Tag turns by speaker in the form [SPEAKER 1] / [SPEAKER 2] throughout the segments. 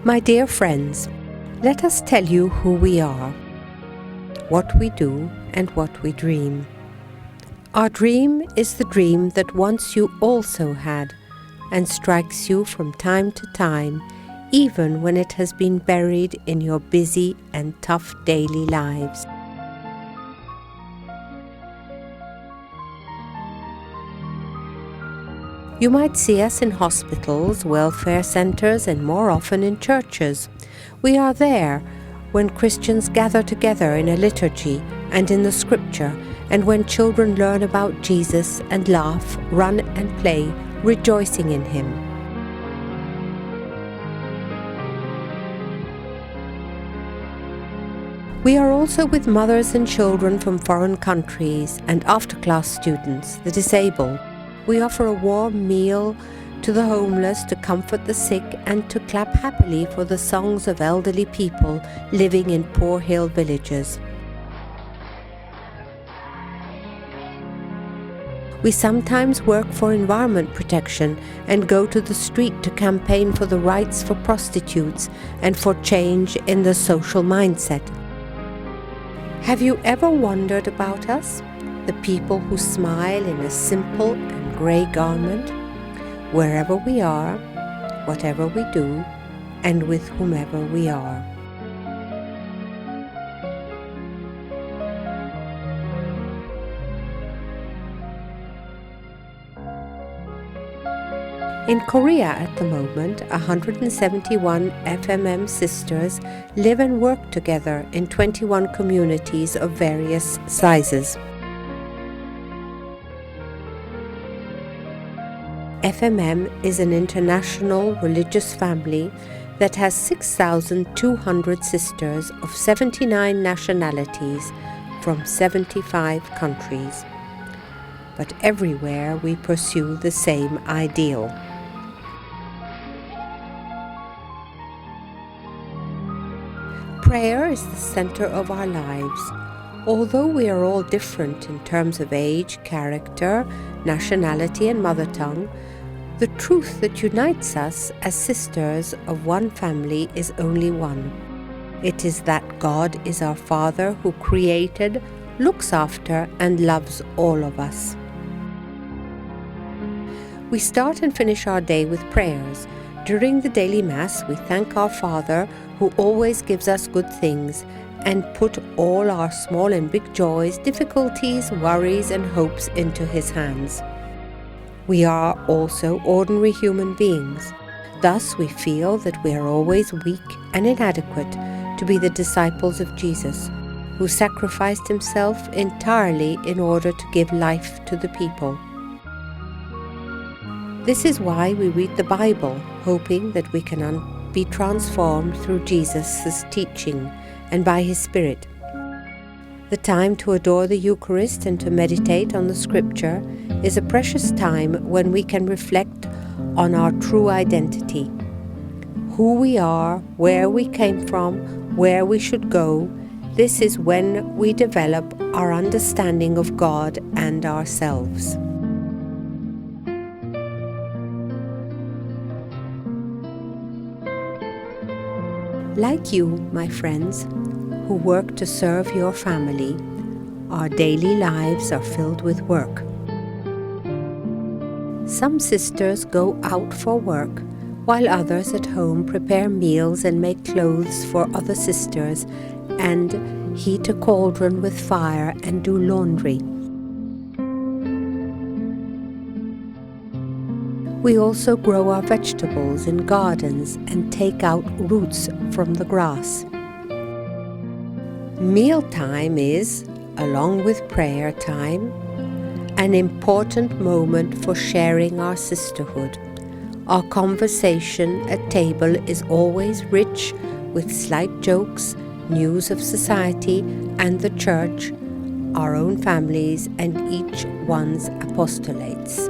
[SPEAKER 1] My dear friends, let us tell you who we are, what we do, and what we dream. Our dream is the dream that once you also had and strikes you from time to time, even when it has been buried in your busy and tough daily lives. You might see us in hospitals, welfare centres, and more often in churches. We are there when Christians gather together in a liturgy and in the scripture, and when children learn about Jesus and laugh, run and play, rejoicing in Him. We are also with mothers and children from foreign countries and after-class students, the disabled. We offer a warm meal to the homeless, to comfort the sick, and to clap happily for the songs of elderly people living in poor hill villages. We sometimes work for environment protection and go to the street to campaign for the rights for prostitutes and for change in the social mindset. Have you ever wondered about us, the people who smile in a simple and grey garment, wherever we are, whatever we do, and with whomever we are? In Korea at the moment, 171 FMM sisters live and work together in 21 communities of various sizes. FMM is an international religious family that has 6,200 sisters of 79 nationalities from 75 countries. But everywhere we pursue the same ideal. Prayer is the center of our lives. Although we are all different in terms of age, character, nationality, and mother tongue, the truth that unites us as sisters of one family is only one. It is that God is our Father who created, looks after, and loves all of us. We start and finish our day with prayers. During the daily Mass, we thank our Father who always gives us good things and put all our small and big joys, difficulties, worries, and hopes into His hands. We are also ordinary human beings. Thus, we feel that we are always weak and inadequate to be the disciples of Jesus, who sacrificed Himself entirely in order to give life to the people. This is why we read the Bible, hoping that we can be transformed through Jesus' teaching and by His Spirit. The time to adore the Eucharist and to meditate on the Scripture is a precious time when we can reflect on our true identity, who we are, where we came from, where we should go. This is when we develop our understanding of God and ourselves. Like you, my friends, who work to serve your family, our daily lives are filled with work. Some sisters go out for work, while others at home prepare meals and make clothes for other sisters and heat a cauldron with fire and do laundry. We also grow our vegetables in gardens and take out roots from the grass. Mealtime is, along with prayer time, an important moment for sharing our sisterhood. Our conversation at table is always rich with slight jokes, news of society and the church, our own families, and each one's apostolates.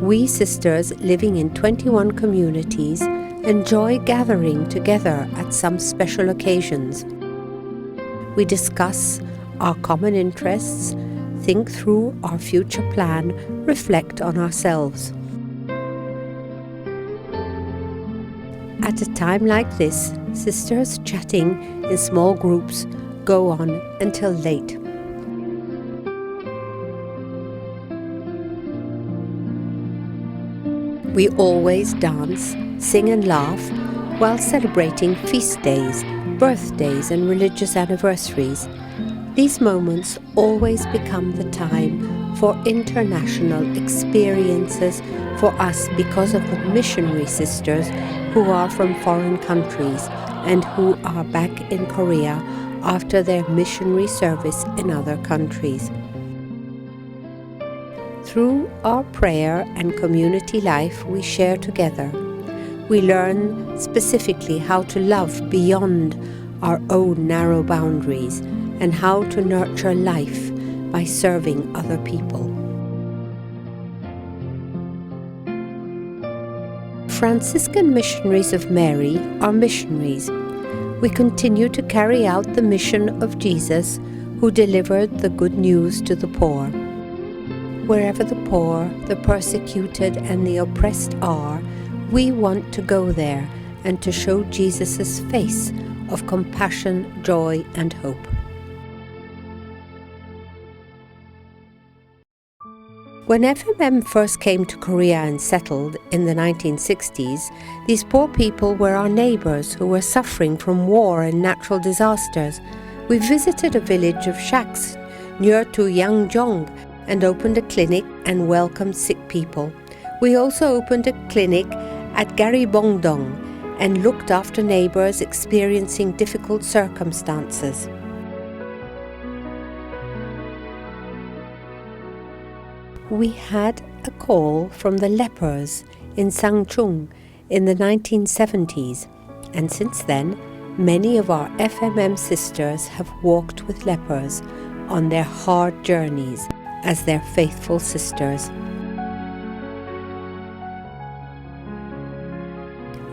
[SPEAKER 1] We sisters living in 21 communities enjoy gathering together at some special occasions. We discuss our common interests, think through our future plan, reflect on ourselves. At a time like this, sisters chatting in small groups go on until late. We always dance, sing and laugh while celebrating feast days, birthdays and religious anniversaries. These moments always become the time for international experiences for us because of the missionary sisters who are from foreign countries and who are back in Korea after their missionary service in other countries. Through our prayer and community life we share together, we learn specifically how to love beyond our own narrow boundaries and how to nurture life by serving other people. Franciscan Missionaries of Mary are missionaries. We continue to carry out the mission of Jesus, who delivered the good news to the poor. Wherever the poor, the persecuted, and the oppressed are, we want to go there and to show Jesus' face of compassion, joy, and hope. When FMM first came to Korea and settled in the 1960s, these poor people were our neighbors who were suffering from war and natural disasters. We visited a village of shacks near to Yangjong and opened a clinic and welcomed sick people. We also opened a clinic at Garibongdong and looked after neighbors experiencing difficult circumstances. We had a call from the lepers in Sangchung in the 1970s, and since then, many of our FMM sisters have walked with lepers on their hard journeys as their faithful sisters.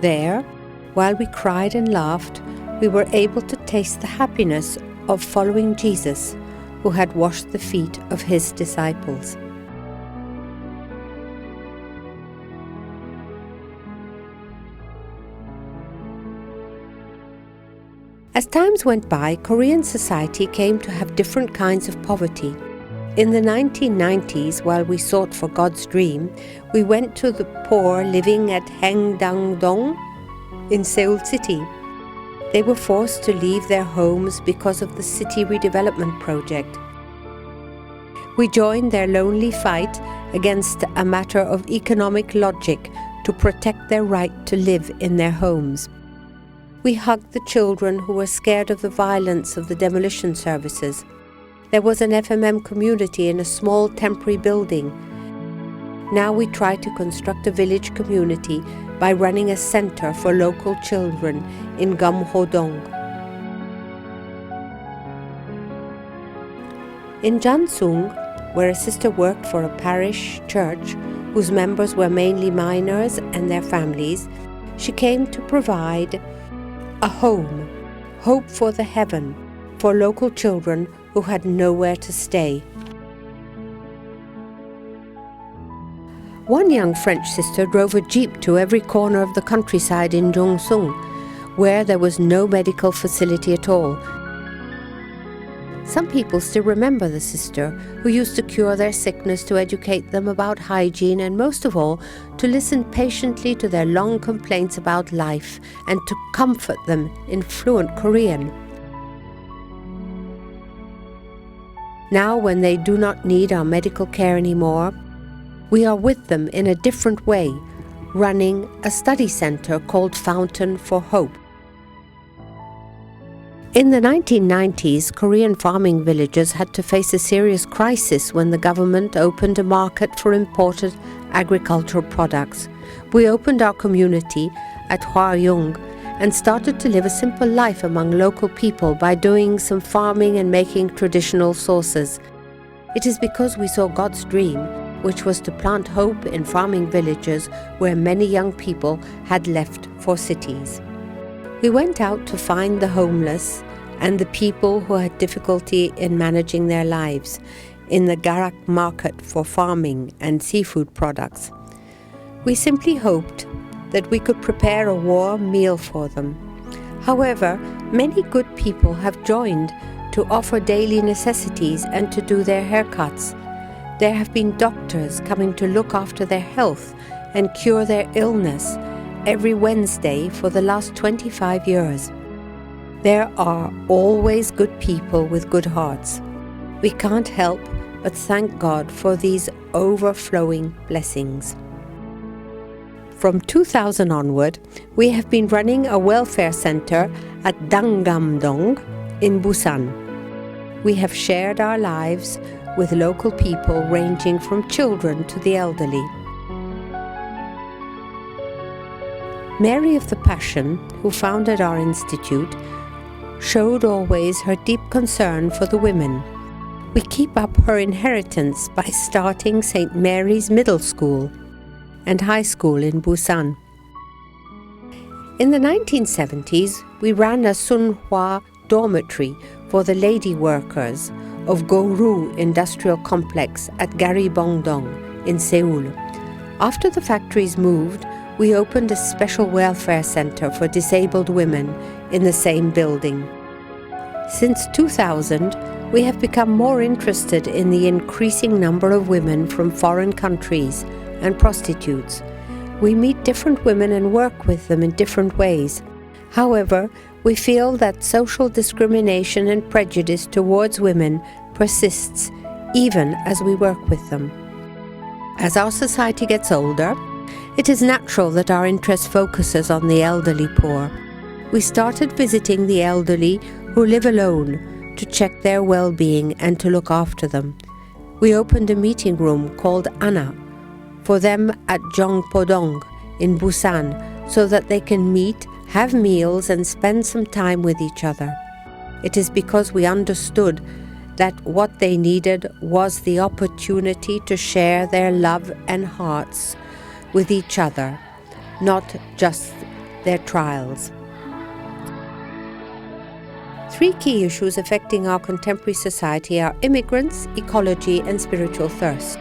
[SPEAKER 1] There, while we cried and laughed, we were able to taste the happiness of following Jesus, who had washed the feet of his disciples. As times went by, Korean society came to have different kinds of poverty. In the 1990s, while we sought for God's dream, we went to the poor living at Haengdang-dong in Seoul City. They were forced to leave their homes because of the city redevelopment project. We joined their lonely fight against a matter of economic logic to protect their right to live in their homes. We hugged the children who were scared of the violence of the demolition services. There was an FMM community in a small temporary building. Now we try to construct a village community by running a center for local children in Gamho-dong. In Jansung, where a sister worked for a parish church whose members were mainly minors and their families, she came to provide a home, hope for the heaven, for local children who had nowhere to stay. One young French sister drove a jeep to every corner of the countryside in Jongsung, where there was no medical facility at all. Some people still remember the sister who used to cure their sickness, to educate them about hygiene, and most of all, to listen patiently to their long complaints about life and to comfort them in fluent Korean. Now, when they do not need our medical care anymore, we are with them in a different way, running a study center called Fountain for Hope. In the 1990s, Korean farming villages had to face a serious crisis when the government opened a market for imported agricultural products. We opened our community at Hwaryong and started to live a simple life among local people by doing some farming and making traditional sauces. It is because we saw God's dream, which was to plant hope in farming villages where many young people had left for cities. We went out to find the homeless and the people who had difficulty in managing their lives in the Garak market for farming and seafood products. We simply hoped that we could prepare a warm meal for them. However, many good people have joined to offer daily necessities and to do their haircuts. There have been doctors coming to look after their health and cure their illness every Wednesday for the last 25 years. There are always good people with good hearts. We can't help but thank God for these overflowing blessings. From 2000 onward, we have been running a welfare center at Dangamdong in Busan. We have shared our lives with local people ranging from children to the elderly. Mary of the Passion, who founded our institute, showed always her deep concern for the women. We keep up her inheritance by starting St. Mary's Middle School and High School in Busan. In the 1970s, we ran a Sunhwa dormitory for the lady workers of Gongru Industrial Complex at Garibongdong in Seoul. After the factories moved, we opened a special welfare center for disabled women in the same building. Since 2000, we have become more interested in the increasing number of women from foreign countries and prostitutes. We meet different women and work with them in different ways. However, we feel that social discrimination and prejudice towards women persists even as we work with them. As our society gets older, it is natural that our interest focuses on the elderly poor. We started visiting the elderly who live alone to check their well-being and to look after them. We opened a meeting room called Anna for them at Jongpodong in Busan so that they can meet, have meals and spend some time with each other. It is because we understood that what they needed was the opportunity to share their love and hearts with each other, not just their trials. Three key issues affecting our contemporary society are immigrants, ecology, and spiritual thirst.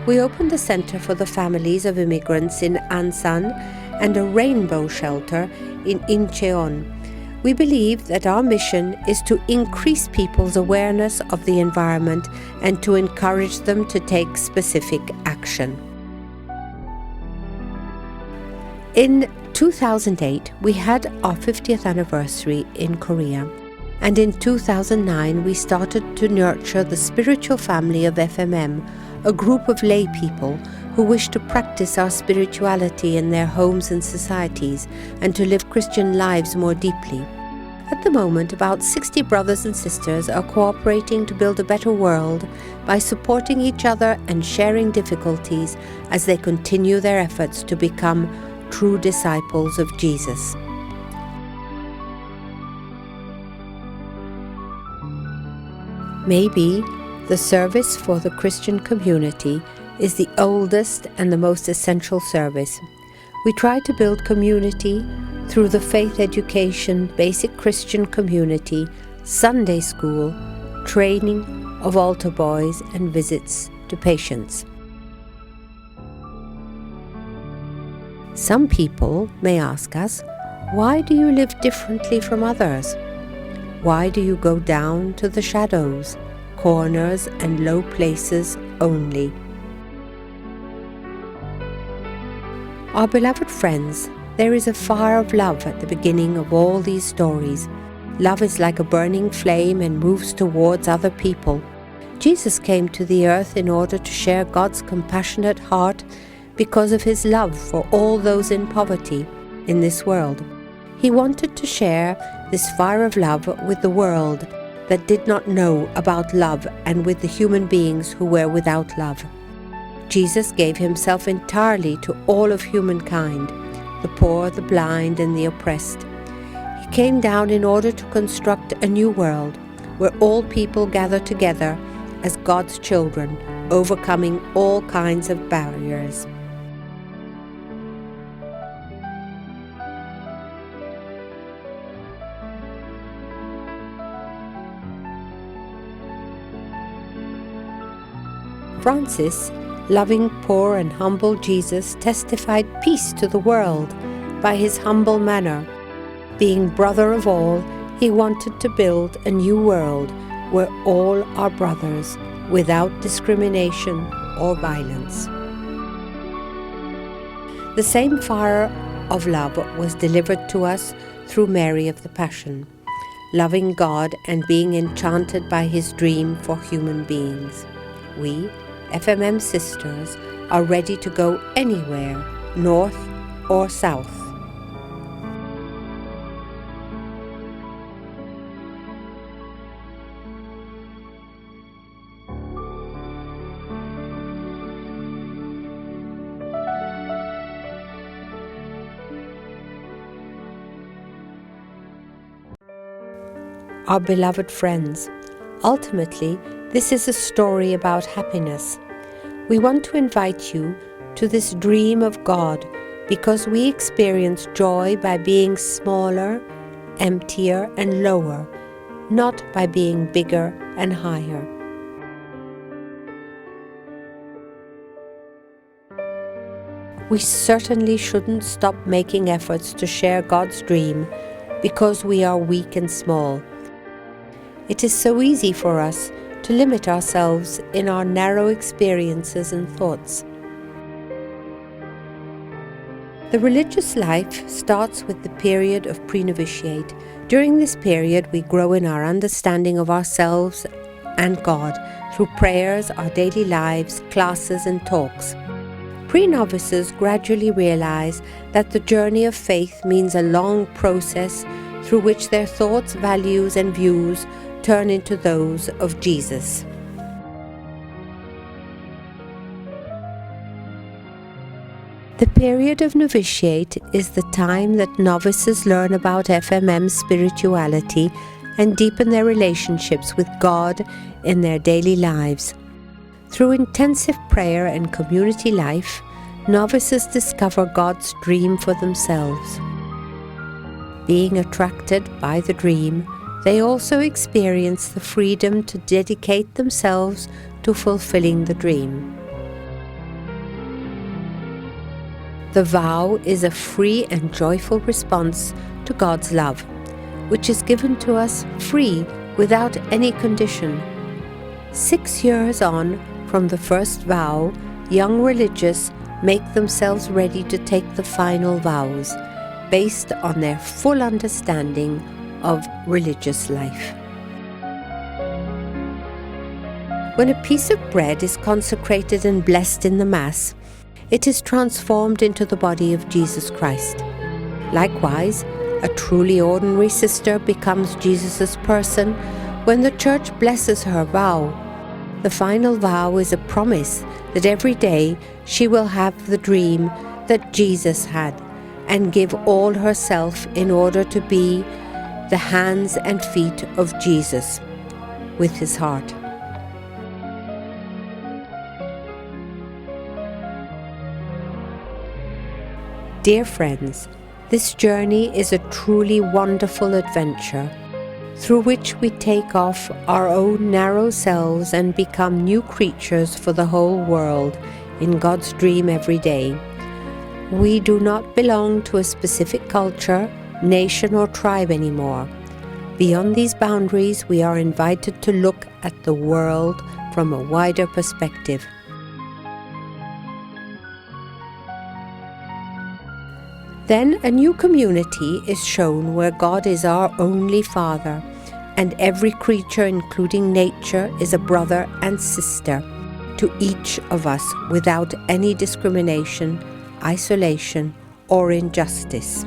[SPEAKER 1] We opened a center for the families of immigrants in Ansan and a rainbow shelter in Incheon. We believe that our mission is to increase people's awareness of the environment and to encourage them to take specific action. In 2008, we had our 50th anniversary in Korea, and in 2009 we started to nurture the spiritual family of FMM, a group of lay people who wish to practice our spirituality in their homes and societies and to live Christian lives more deeply. At the moment, about 60 brothers and sisters are cooperating to build a better world by supporting each other and sharing difficulties as they continue their efforts to become true disciples of Jesus. Maybe the service for the Christian community is the oldest and the most essential service. We try to build community through the faith education, basic Christian community, Sunday school, training of altar boys, and visits to patients. Some people may ask us, why do you live differently from others? Why do you go down to the shadows, corners, and low places only? Our beloved friends, there is a fire of love at the beginning of all these stories. Love is like a burning flame and moves towards other people. Jesus came to the earth in order to share God's compassionate heart because of his love for all those in poverty in this world. He wanted to share this fire of love with the world that did not know about love and with the human beings who were without love. Jesus gave himself entirely to all of humankind, the poor, the blind, and the oppressed. He came down in order to construct a new world where all people gather together as God's children, overcoming all kinds of barriers. Francis, loving poor and humble Jesus, testified peace to the world by his humble manner. Being brother of all, he wanted to build a new world where all are brothers, without discrimination or violence. The same fire of love was delivered to us through Mary of the Passion, loving God and being enchanted by his dream for human beings. We, FMM sisters, are ready to go anywhere, north or south. Our beloved friends, ultimately, this is a story about happiness. We want to invite you to this dream of God because we experience joy by being smaller, emptier, and lower, not by being bigger and higher. We certainly shouldn't stop making efforts to share God's dream because we are weak and small. It is so easy for us to limit ourselves in our narrow experiences and thoughts. The religious life starts with the period of pre-novitiate. During this period, we grow in our understanding of ourselves and God through prayers, our daily lives, classes, and talks. Pre-novices gradually realize that the journey of faith means a long process through which their thoughts, values, and views turn into those of Jesus. The period of novitiate is the time that novices learn about FMM spirituality and deepen their relationships with God in their daily lives. Through intensive prayer and community life, novices discover God's dream for themselves. Being attracted by the dream, they also experience the freedom to dedicate themselves to fulfilling the dream. The vow is a free and joyful response to God's love, which is given to us free without any condition. 6 years on from the first vow, young religious make themselves ready to take the final vows, based on their full understanding of religious life. When a piece of bread is consecrated and blessed in the Mass, it is transformed into the body of Jesus Christ. Likewise, a truly ordinary sister becomes Jesus' person when the Church blesses her vow. The final vow is a promise that every day she will have the dream that Jesus had and give all herself in order to be the hands and feet of Jesus with his heart. Dear friends, this journey is a truly wonderful adventure through which we take off our own narrow selves and become new creatures for the whole world in God's dream every day. We do not belong to a specific culture, nation, or tribe anymore. Beyond these boundaries, we are invited to look at the world from a wider perspective. Then a new community is shown where God is our only Father, and every creature, including nature, is a brother and sister to each of us without any discrimination, isolation, or injustice.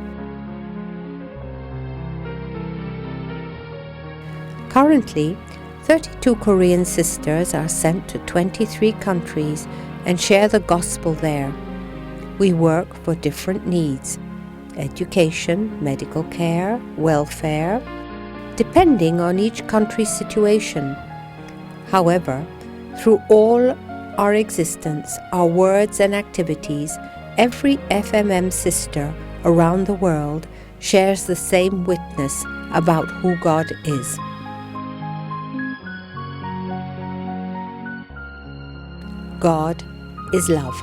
[SPEAKER 1] Currently, 32 Korean sisters are sent to 23 countries and share the gospel there. We work for different needs: education, medical care, welfare, depending on each country's situation. However, through all our existence, our words and activities, every FMM sister around the world shares the same witness about who God is. God is love.